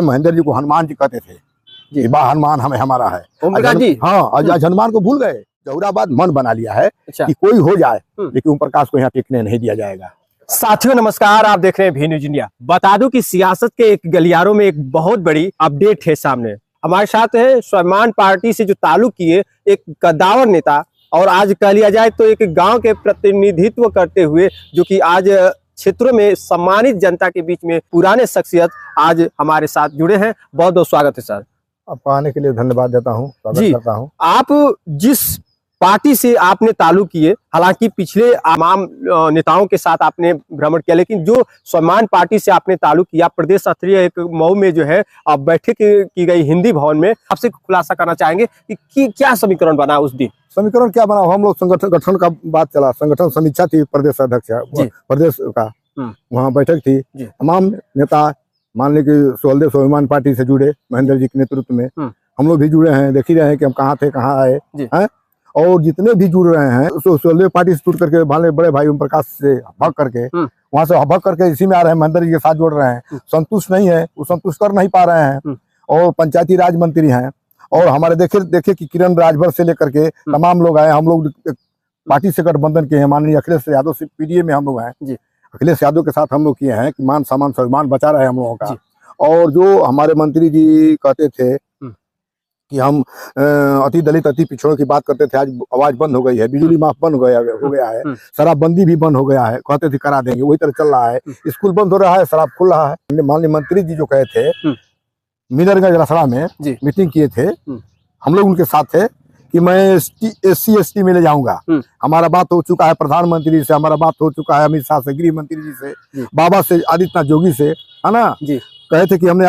महेंद्र जी को हनुमान जी कहते थे जी, बा हनुमान हमें हमारा है ओम प्रकाश जी। हाँ, आज हनुमान को भूल गए। जहुराबाद मन बना लिया है अच्छा। कि कोई हो जाए लेकिन ओम प्रकाश को यहाँ टिकने नहीं दिया जाएगा। साथियों नमस्कार, आप देख रहे हैं भी न्यूज इंडिया। बता दूं कि सियासत के एक गलियारों में एक बहुत बड़ी अपडेट है सामने। हमारे साथ है स्वाभिमान पार्टी से जो ताल्लुक किए एक कद्दावर नेता, और आज कह लिया जाए तो एक गांव के प्रतिनिधित्व करते हुए जो कि आज क्षेत्रों में सम्मानित जनता के बीच में पुराने शख्सियत आज हमारे साथ जुड़े हैं। बहुत बहुत स्वागत है सर। आपको आने के लिए धन्यवाद देता हूँ, स्वागत करता हूँ। आप जिस पार्टी से आपने ताल्लुक किए, हालांकि पिछले तमाम नेताओं के साथ आपने भ्रमण किया, लेकिन जो स्वाभिमान पार्टी से आपने ताल्लुक किया, प्रदेश स्तरीय एक मऊ में जो है बैठक की गई हिंदी भवन में, आपसे खुलासा करना चाहेंगे कि क्या समीकरण बना उस दिन? समीकरण क्या बना, हम लोग संगठन गठन का बात चला, संगठन समीक्षा थी, प्रदेश अध्यक्ष प्रदेश का वहाँ बैठक थी। तमाम नेता मान ली कि सोहलदेव स्वाभिमान पार्टी से जुड़े, महेंद्र जी के नेतृत्व में हम लोग भी जुड़े हैं। देख ही रहे हैं कि हम कहाँ थे कहाँ आए हैं, और जितने भी जुड़ रहे हैं सोहलदेव पार्टी से जुड़ करके बड़े भाई ओम प्रकाश से भाग करके वहां से भाग करके इसी में आ रहे हैं, महेंद्र जी के साथ जुड़ रहे हैं। संतुष्ट नहीं है, वो संतुष्ट कर नहीं पा रहे हैं, और पंचायती राज मंत्री हैं, और हमारे देखे कि किरण राजभर से लेकर के तमाम लोग आए। हम लोग पार्टी से गठबंधन के हैं, माननीय अखिलेश यादव से पीडीए में हम लोग हैं, अखिलेश यादव के साथ हम लोग किए हैं कि मान सम्मान स्वाभिमान बचा रहे हैं हम लोगों का। और जो हमारे मंत्री जी कहते थे कि हम अति दलित अति पिछड़ों की बात करते थे, आज आवाज बंद हो गई है, बिजली माफ बंद हो गया है, शराबबंदी भी बंद हो गया है, कहते थे करा देंगे, वही तरह चल रहा है। स्कूल बंद हो रहा है, शराब खुल रहा है। माननीय मंत्री जी जो कहे थे मीनरगंज रसड़ा में मीटिंग किए थे, हम लोग उनके साथ थे कि मैं SC/ST में ले जाऊंगा। हमारा बात हो चुका है प्रधानमंत्री से, हमारा बात हो चुका है अमित शाह से, गृह मंत्री जी से, बाबा से, आदित्यनाथ जोगी से, है ना, कहे थे कि हमने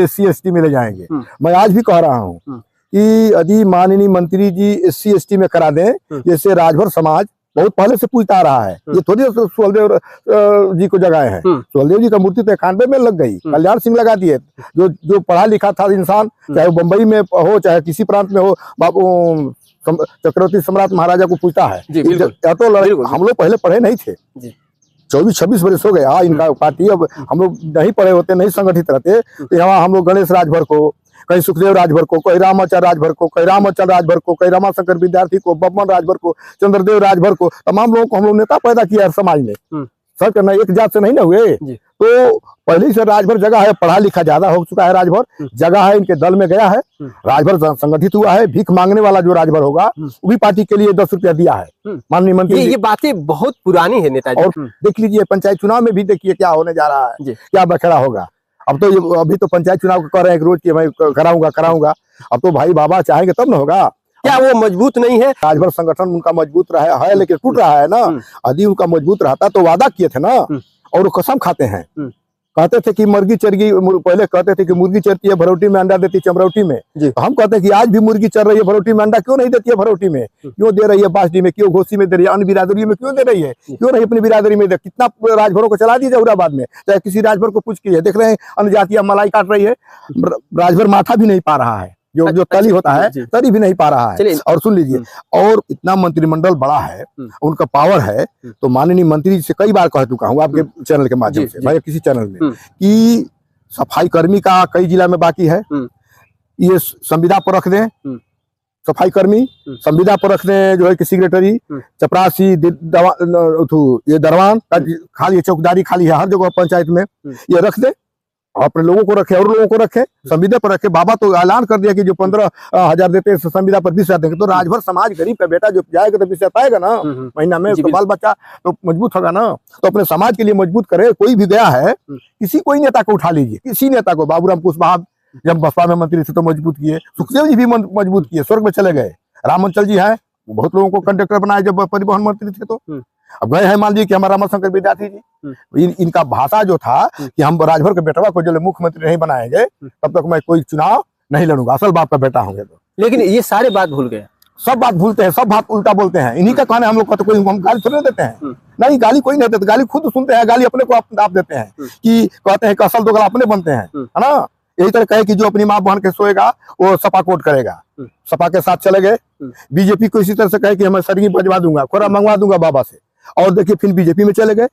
SC/ST में ले जाएंगे। मैं आज भी कह रहा हूँ कि यदि माननीय मंत्री जी SC/ST में करा दें, जैसे राजभर समाज बहुत पहले से पूछता आ रहा है, ये थोड़ी सोहलदेव जी को जगाए हैं। सोहलदेव जी का मूर्ति तो 91 में लग गई, कल्याण सिंह लगा दिए। जो पढ़ा लिखा था इंसान, चाहे वो बम्बई में हो चाहे किसी प्रांत में हो, बाबू चक्रवर्ती सम्राट महाराजा को पूछता है। तो हम लोग पहले पढ़े नहीं थे, 24-26 वर्ष हो गया इनका पार्टी। अब हम लोग नहीं पढ़े होते, नहीं संगठित रहते, तो यहाँ हम लोग गणेश राजभर को, कहीं सुखदेव राजभर को, कहीं रामाचार्य राजभर को, कहीं रामाचल राजभर को, कहीं रमाशंकर विद्यार्थी को, बब्बन राजभर को, चंद्रदेव राजभर को, तमाम लोगों को हम लोग नेता पैदा किया है समाज में। सर करना एक जात से नहीं ना हुए, तो पहले से राजभर जगह है, पढ़ा लिखा ज्यादा हो चुका है, राजभर जगह है, इनके दल में गया है, राजभर संगठित हुआ है। भीख मांगने वाला जो राजभर होगा वो भी पार्टी के लिए 10 रुपया दिया है माननीय मंत्री। ये बातें बहुत पुरानी है नेताजी। और देख लीजिए पंचायत चुनाव में भी देखिए क्या होने जा रहा है, क्या बखेड़ा होगा। अब तो अभी तो पंचायत चुनाव कर रहे हैं रोज की, मैं कराऊंगा। अब तो भाई बाबा चाहेंगे तब ना होगा। क्या वो मजबूत नहीं है? राजभर संगठन उनका मजबूत रहा है, लेकिन टूट रहा है ना। यदि उनका मजबूत रहता तो वादा किए थे ना, और वो कसम खाते हैं। कहते थे कि मुर्गी चरगी, पहले कहते थे कि मुर्गी चरती है भरौटी में, अंडा देती चमरौटी में। तो हम कहते हैं कि आज भी मुर्गी चर रही है भरौटी में, अंडा क्यों नहीं देती है भरौटी में? क्यों दे रही है बासडी में, क्यों घोसी में दे रही है, अन्य बिरादरी में क्यों दे रही है? क्यों नहीं अपनी बिरादरी में? कितना राजभरों को चला दी जहुराबाद में, चाहे किसी राजभर को पूछ के देख रहे हैं, अन्य जातियां मलाई काट रही है, राजभर माथा भी नहीं पा रहा है, जो तली होता है तरी भी नहीं पा रहा है। और सुन लीजिए, और इतना मंत्रिमंडल बड़ा है, उनका पावर है, तो माननीय मंत्री जी से कई बार कह चुका हूँ आपके चैनल के माध्यम से, भाई किसी चैनल में, कि सफाई कर्मी का कई जिला में बाकी है, ये संविदा पर रख दें। सफाई कर्मी संविदा पर रख दें, जो है कि सेक्रेटरी, चपरासी, ये दरवान खाली, चौकीदारी खाली है हर जगह पंचायत में, ये रख दे। अपने लोगों को रखे और लोगों को रखे, संविदा पर रखे। बाबा तो ऐलान कर दिया कि जो 15,000 देते हैं संविदा पर 20,000 देंगे, तो राजभर समाज गरीब का बेटा जो जाएगा तो 20,000 पाएगा ना महीना में, तो बाल बच्चा तो मजबूत होगा ना। तो अपने समाज के लिए मजबूत करे। कोई भी गया है, कोई नेता को उठा लीजिए, किसी नेता को, बाबूराम कुशवाहा जब बसपा में मंत्री थे तो मजबूत किए, सुखदेव जी भी मजबूत किए, स्वर्ग में चले गए। रामाचल जी है, बहुत लोगों को कंडक्टर बनाए जब परिवहन मंत्री थे। तो अब गए हैं, मान लीजिए कि हमारा रमाशंकर विद्यार्थी जी, इनका भाषा जो था कि हम राजभर के बेटवा को जब मुख्यमंत्री नहीं बनाएंगे तब तक मैं कोई चुनाव नहीं लड़ूंगा, असल बाप का बेटा होंगे तो। लेकिन ये सारे बात भूल गए, सब बात भूलते हैं, सब बात उल्टा बोलते हैं। इन्हीं का कहना हम लोग को, कोई हम गाली थोड़ी देते हैं, नहीं गाली कोई नहीं देते, गाली खुद सुनते हैं, गाली अपने को आप देते हैं, कि कहते हैं कि असल दोगला अपने बनते हैं, है ना। यही तरह कहे कि जो अपनी माँ बहन के सोएगा वो सपा कोट करेगा, सपा के साथ चले गए। बीजेपी को इसी तरह से कहे कि मैं सरगी बजवा दूंगा, खोरा मंगवा दूंगा बाबा से, और देखिए फिर बीजेपी में चले गए,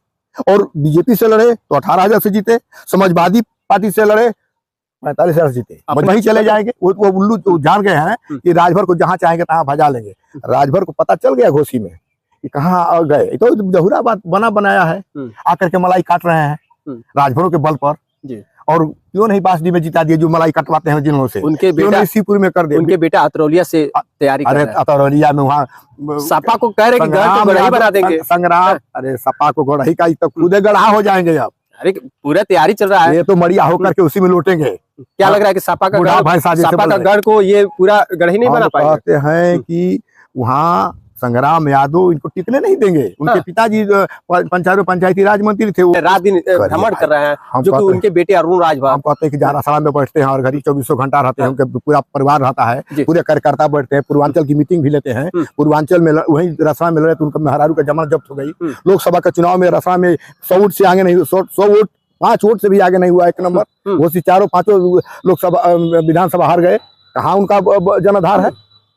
और बीजेपी से लड़े तो 18,000 से जीते, समाजवादी पार्टी से लड़े 45,000 जीते, अपने- वहीं चले जाएंगे। वो उल्लू तो जान गए हैं कि राजभर को जहाँ चाहेंगे तहाँ भजा लेंगे। राजभर को पता चल गया घोसी में कि कहाँ गए, तो जहुराबाद बना बनाया है, आकर के मलाई काट रहे हैं राजभरों के बल पर जी। और क्यों नहीं बासडी में जिता दिए जो मलाई कटवाते हैं जिलों से, उनके क्यों बेटा नहीं शिवपुर में कर दे। उनके बेटा अतरौलिया से तैयारी कर अरे रहे हैं। अतरौलिया में वहाँ सपा को कह रहे कि गढ़ तो गढ़ा ही बना देंगे। संग्राम, अरे सपा को गढ़ा का तो खुदे गढ़ा हो जाएंगे। अब अरे पूरा तैयारी चल रहा है, ये तो मरिया होकर के उसी में लौटेंगे। क्या लग रहा है कि सपा का बूढ़ा भाई साजिश से सपा बोल का रहे हैं। गढ़ को ये पूरा गढ़ ही नहीं बना हम पाएगा। कहते हैं कि वहाँ संग्राम यादव इनको टिकने नहीं देंगे। उनके हाँ। पिताजी पंचायती राज मंत्री थे, वो रात दिन भ्रमण कर रहे हैं, हम जो कि कहते हैं- उनके बेटे अरुण राजभर हम कहते हैं कि जारासाला में बैठते हैं और घड़ी 24 घंटा रहते हैं, उनके पूरा परिवार रहता है, जी। पूरे कार्यकर्ता बैठते हैं, पूर्वांचल की मीटिंग भी लेते हैं। पूर्वांचल में वहीं रसना में लड़े तो उनका मेहरारू का जमानत जब्त हो गई। लोकसभा का चुनाव में रसना में 100 वोट से आगे नहीं, 100 वोट 5 वोट से भी आगे नहीं हुआ, 1 नंबर। वो चारों पांचों लोकसभा विधानसभा हार गए। कहाँ उनका जनाधार है?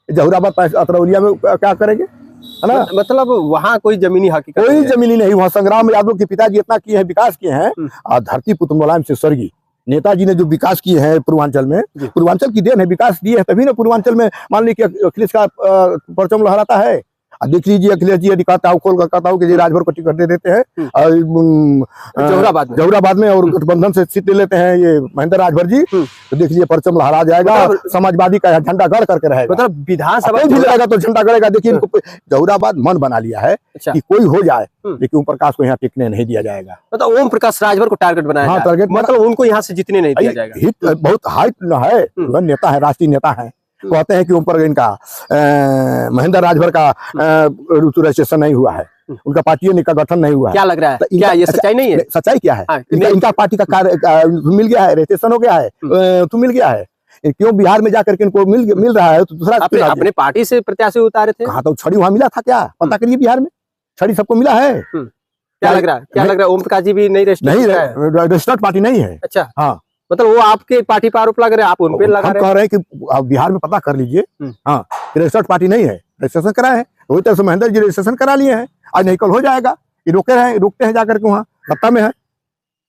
जहुराबाद अतरौलिया में क्या करेंगे, है ना? मतलब वहाँ कोई जमीनी हकीकत कोई नहीं है। जमीनी नहीं। वहाँ संग्राम यादव के पिताजी इतना किए हैं, विकास किए हैं। और धरती पुत्र मुलायम से स्वर्गीय नेताजी ने जो विकास किए हैं पूर्वांचल में, पूर्वांचल की देन है, विकास दिए है, तभी ना पूर्वांचल में मान लीजिए कि अखिलेश का परचम लहराता है। अब देख लीजिए अखिलेश जी यदि कहता हूँ कि राजभर को टिकट दे देते हैं और जहुराबाद में और गठबंधन से सीट ले लेते हैं ये महेंद्र राजभर जी, तो देख लीजिए परचम लहरा जाएगा, समाजवादी का झंडा गड़ करके रहेगा। मतलब विधानसभा भी रहेगा तो झंडा गड़ेगा। देखिए इनको जहुराबाद मन बना लिया है कि कोई हो जाए, लेकिन ओम प्रकाश को यहाँ टिकने नहीं दिया जाएगा। मतलब ओम प्रकाश राजभर को टारगेट बनाया हाँ, जाए। टारगेट मतलब उनको यहाँ से जीतने नहीं दिया जाएगा। हिट बहुत हाइट है, नेता है, राष्ट्रीय नेता है। कहते हैं कि ऊपर इनका महेंद्र राजभर का ऋतु रजिस्ट्रेशन नहीं हुआ है, उनका पार्टी का गठन नहीं हुआ है। क्या लग रहा है? तो क्या ये सच्चाई नहीं है? सच्चाई क्या है? हाँ, इनका पार्टी का कार्य मिल गया है, रजिस्ट्रेशन हो गया है, तो मिल गया है। क्यों बिहार में जाकर के इनको मिल रहा है? तो दूसरा अपने पार्टी से प्रत्याशी उतारे थे। कहा तो छड़ी वहां मिला था क्या? पता करिए, बिहार में छड़ी सबको मिला है। क्या लग रहा है? क्या लग रहा है? ओम प्रकाश जी भी नहीं रजिस्टर्ड पार्टी नहीं है। अच्छा, हाँ, मतलब वो आपके पार्टी पर आरोप लग रहे हैं, आप उन पे लगा हम रहे कह रहे हैं कि आप बिहार में पता कर लीजिए। हाँ, रजिस्टर्ड पार्टी नहीं है, रजिस्ट्रेशन कराए हैं। वही तरह से महेंद्र जी रजिस्ट्रेशन करा लिए हैं, आज नहीं कल हो जाएगा। ये रोकते हैं जाकर के वहाँ सत्ता में है,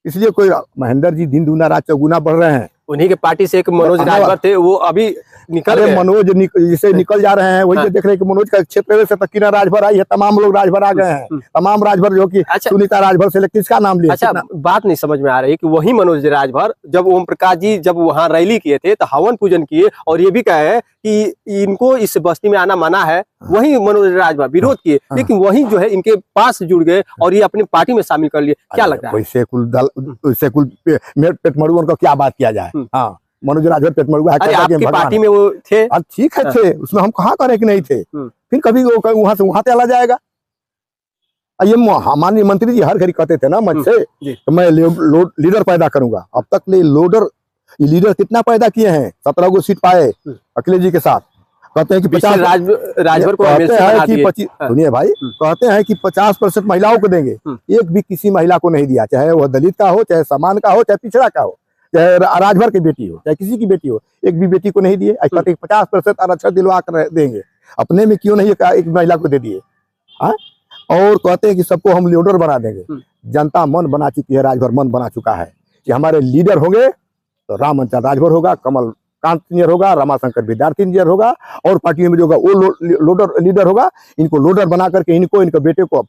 इसलिए कोई महेंद्र जी दिन दूना रात चौगुना बढ़ रहे हैं। उन्हीं के पार्टी से एक मनोज राजभर थे, वो अभी निकल गए। मनोज जिसे निकल जा रहे हैं, वही देख रहे हैं कि मनोज का क्षेत्र से तकीना राजभर आई है, तमाम लोग राजभर आ गए हैं, तमाम राजभर जो कि सुनीता राजभर से किसका नाम लिया? अच्छा, बात नहीं समझ में आ रही कि वही मनोज राजभर जब ओम प्रकाश जी जब वहाँ रैली किए थे तो हवन पूजन किए और ये भी कहे कि इनको इस बस्ती में आना मना है, वही मनोज राजभर विरोध किए, लेकिन वही जो है इनके पास जुड़ गए और ये अपनी पार्टी में शामिल कर लिए। क्या लगता है? वैसे कुल पेटमरुओं का क्या बात किया जाए? हाँ, मनोज राजभर पेटमरुआ है, आपकी पार्टी में वो थे। ठीक है, थे, उसमें हम कहाँ करें कि नहीं थे। फिर कभी वहां से वहां चला जाएगा। ये माननीय मंत्री जी हर घड़ी कहते थे ना मंच से, तो मैं लीडर पैदा करूंगा। अब तक लीडर कितना पैदा किए हैं? 17 को सीट पाए अखिलेश जी के साथ। कहते हैं कि 50 राजभर को सुनिए भाई, कहते हैं कि 50% महिलाओं को देंगे, एक भी किसी महिला को नहीं दिया, चाहे वह दलित का हो, चाहे समान का हो, चाहे पिछड़ा का हो, चाहे राजभर की बेटी हो, चाहे किसी की बेटी हो, एक भी बेटी को नहीं दिए। कहते हैं 50% आरक्षण दिलवा कर देंगे, अपने में क्यों नहीं एक महिला को दे दिए। और कहते हैं कि सबको हम लीडर बना देंगे। जनता मन बना चुकी है, राजभर मन बना चुका है कि हमारे लीडर होंगे तो राम अंचल राजभर होगा, कमल कांत इंजीनियर होगा, रमाशंकर विद्यार्थी इंजीनियर होगा, और पार्टी में जो होगा वो लीडर होगा। इनको लोडर बना करके इनके बेटे को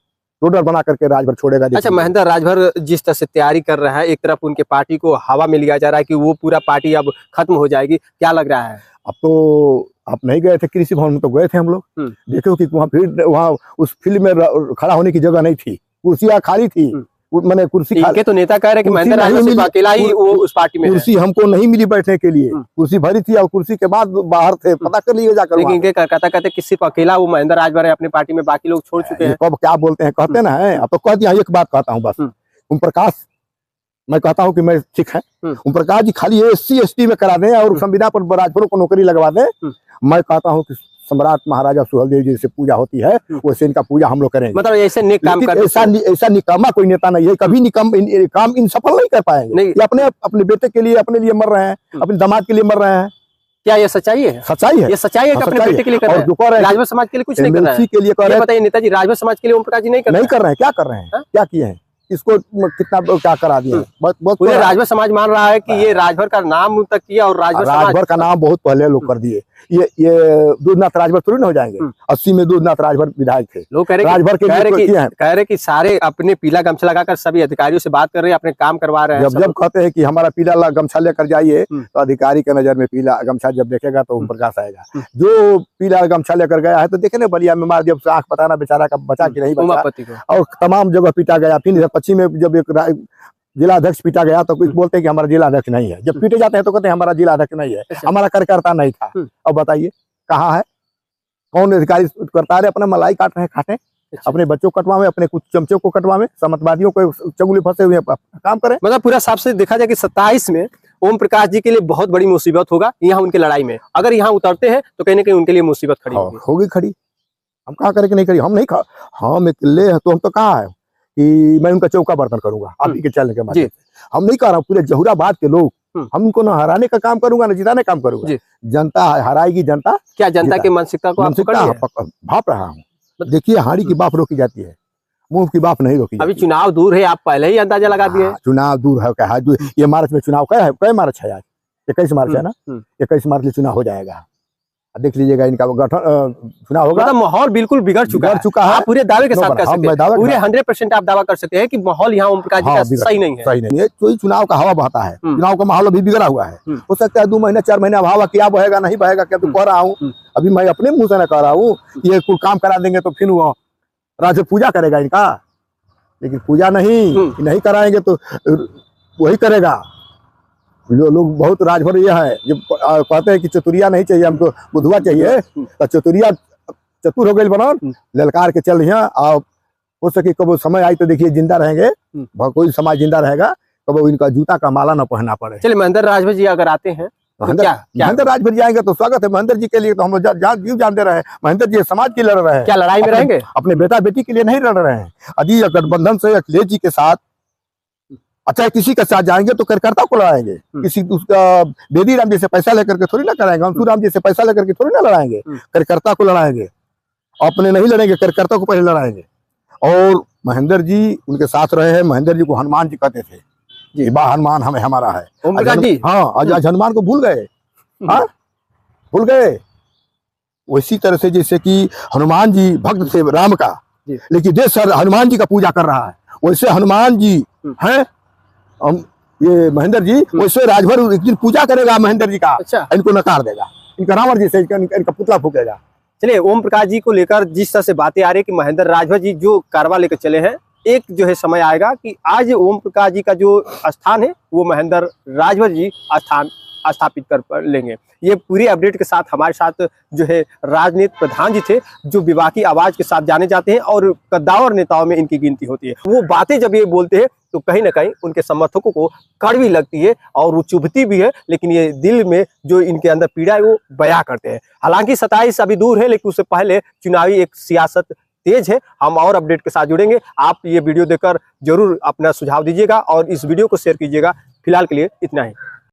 लोडर बना करके राजभर छोड़ेगा। अच्छा, महेंद्र राजभर जिस तरह से तैयारी कर रहा है, एक तरफ उनके पार्टी को हवा में लिया जा रहा है कि वो पूरा पार्टी अब खत्म हो जाएगी, क्या लग रहा है? अब तो आप नहीं गए थे कृषि भवन में, तो गए थे हम लोग। देखो कि वहाँ उस फील्ड में खड़ा होने की जगह नहीं थी, कुर्सियां खाली थी। मैंने कुर्सी इनके तो नेता कह रहे कि महेंद्र राजभर अकेला ही वो उस पार्टी में। कुर्सी हमको नहीं मिली बैठने के लिए, कुर्सी भरी थी और कुर्सी के बाद बाहर थे, पता कर लिए जाकर। लेकिन इनके कहते कि सिर्फ अकेला वो महेंद्र राजभर है अपनी पार्टी में, बाकी लोग छोड़ चुके हैं। कब क्या बोलते हैं, कहते ना है। अब तो कह दिया, एक बात कहता हूँ बस, ओम प्रकाश, मैं कहता हूँ कि मैं ठीक है, ओम प्रकाश जी खाली SC ST में करा दें और संविदा पर राजभरों को नौकरी लगवा दें। मैं कहता हूँ कि सम्राट महाराजा सुहेलदेव जी से पूजा होती है, वैसे इनका पूजा हम लोग करेंगे। मतलब ऐसे नेक काम कर, ऐसा निकामा कोई नेता नहीं है, कभी काम इन सफल नहीं कर पाएंगे। ये अपने बेटे के लिए, अपने लिए मर रहे हैं, अपने दामाद के लिए मर रहे हैं। क्या ये सच्चाई है? सच्चाई है, ये सच्चाई है कि अपने बेटे के लिए कर रहे हैं, राजभर समाज के लिए कुछ नहीं कर रहे हैं। के लिए कर रहे हैं। बताइए नेताजी, राजभर समाज के लिए ओम प्रकाश जी नहीं कर रहे हैं। क्या कर रहे हैं? क्या किए हैं? इसको कितना क्या करा दिया। बहुत पूरे राजभर समाज मान रहा है कि ये राजभर का नाम तक किया और राजभर का नाम बहुत पहले लोग कर दिए। ये दूधनाथ राजभर थोड़ी ना हो जाएंगे। 80 में दूधनाथ राजभर विधायक थे। लोग कह रहे कि सारे अपने पीला गमछा लगाकर सभी अधिकारियों से बात कर रहे हैं, अपने काम करवा रहे हैं। जब कहते हैं कि हमारा पीला गमछा लेकर जाइए तो अधिकारी के नजर में पीला गमछा जब देखेगा तो ओम प्रकाश आएगा। जो पीला गमछा लेकर गया है तो देखे ना बलिया में मार दिया, आंख बताना बेचारा का बचा कि नहीं बचा, और तमाम जगह पीटा गया। फिर पश्चिम में जब एक जिला अध्यक्ष पीटा गया तो कुछ बोलते हैं कि हमारा जिला अध्यक्ष नहीं है। जब पीटे जाते हैं तो कहते हैं हमारा जिला अध्यक्ष नहीं है, हमारा कार्यकर्ता नहीं था। अब बताइए कहाँ है, कौन अधिकारी करता है? अपना मलाई काट रहे हैं, खाटे अपने बच्चों को कटवा में, अपने कुछ चमचों को कटवा में, समतवादियों को चंगुली फंसे हुए काम करें। मतलब पूरा साफ से देखा जाए कि 27 में ओम प्रकाश जी के लिए बहुत बड़ी मुसीबत होगा यहाँ उनकी लड़ाई में। अगर यहाँ उतरते हैं तो कहीं ना कहीं उनके लिए मुसीबत खड़ी होगी खड़ी। हम कहाँ करें कि नहीं करी, हम नहीं हम अकेले हैं तो हम तो कहाँ है कि मैं उनका चौका बर्तन करूंगा आप ही के चलने के बाद। हम नहीं कर रहा हूँ, पूरे जहुराबाद के लोग हम उनको ना हराने का काम करूंगा ना जिताने का काम करूंगा। जनता हराएगी, जनता क्या जनता की मानसिकता को भाप रहा हूँ। देखिए हाड़ी की बाप रोकी जाती है, मुंह की बाप नहीं रोकी। अभी चुनाव दूर है, आप पहले ही अंदाजा लगा दिए। चुनाव दूर है क्या? ये मार्च में चुनाव कै मार्च है? आज 21 मार्च है ना। 21 मार्च में चुनाव हो जाएगा, देख लीजिएगा। इनका गठन चुनाव होगा। मतलब माहौल बिल्कुल बिगड़ चुका है। आप पूरे दावे के साथ कह सकते हैं, पूरे 100% आप दावा कर सकते हैं कि माहौल यहाँ ओम प्रकाश जी का सही नहीं है। सही नहीं है, कोई चुनाव का हवा बहता है। चुनाव का माहौल अभी बिगड़ा हुआ है। हो सकता है 2 महीने 4 महीने हवा क्या बहेगा नहीं बहेगा क्या तो कह रहा हूँ। अभी मैं अपने मुंह से न कह रहा हूँ। ये कुछ काम करा देंगे तो फिर वो राज्य पूजा करेगा इनका, लेकिन पूजा नहीं कराएंगे तो वही करेगा। लोग बहुत राजभर यह है जब कहते हैं कि चतुरिया नहीं चाहिए हमको, बुधवा चाहिए। तो चतुरिया चतुर हो गई बना ललकार के चल रही। और हो सके कब समय आई तो देखिए जिंदा रहेंगे, कोई समाज जिंदा रहेगा, कब इनका जूता का माला न पहनना पड़े। चलिए महेंद्र राजभर जी अगर आते हैं महेंद्र राजभर जी आएंगे तो स्वागत है। महेंद्र जी के लिए तो हम जीव जान दे रहे हैं। महेंद्र जी समाज के लड़ रहे हैं। क्या लड़ाई में रहेंगे? अपने बेटा बेटी के लिए नहीं लड़ रहे हैं। यदि गठबंधन से अखिलेश जी के साथ अच्छा किसी के साथ जाएंगे तो कार्यकर्ता को लड़ाएंगे। किसी उसका बेदी राम जी से पैसा लेकर के थोड़ी ना कराएंगे, अंशु राम जी से पैसा लेकर के थोड़ी ना लड़ाएंगे। कार्यकर्ता को लड़ाएंगे, अपने नहीं लड़ेंगे, कार्यकर्ता को पहले लड़ाएंगे। और महेंद्र जी उनके साथ रहे हैं। महेंद्र जी को हनुमान जी कहते थे जी, बा हनुमान हमें हमारा है। हाँ, आज हनुमान को भूल गए। भूल गए। उसी तरह से जैसे कि हनुमान जी भक्त थे राम का, लेकिन देश हनुमान जी का पूजा कर रहा है, वैसे हनुमान जी हैं हम ये महेंद्र जी, वैसे राजभर एक दिन पूजा करेगा महेंद्र जी का। अच्छा। इनको नकार देगा, इनका रावण जी से इनका पुतला फूकेगा। चलिए ओम प्रकाश जी को लेकर जिस तरह से बातें आ रही है कि महेंद्र राजभर जी जो कारवा लेकर चले हैं, एक जो है समय आएगा कि आज ओम प्रकाश जी का जो स्थान है वो महेंद्र राजभर जी स्थापित कर लेंगे। ये पूरी अपडेट के साथ हमारे साथ जो है राजनीति प्रधान जी थे, जो विवाह की आवाज के साथ जाने जाते हैं और कद्दावर नेताओं में इनकी गिनती होती है। वो बातें जब ये बोलते हैं तो कहीं ना कहीं उनके समर्थकों को कड़वी लगती है और वो चुभती भी है, लेकिन ये दिल में जो इनके अंदर पीड़ा है वो बयां करते हैं। हालांकि 27 अभी दूर है, लेकिन उससे पहले चुनावी एक सियासत तेज है। हम और अपडेट के साथ जुड़ेंगे। आप ये वीडियो देखकर जरूर अपना सुझाव दीजिएगा और इस वीडियो को शेयर कीजिएगा। फिलहाल के लिए इतना ही।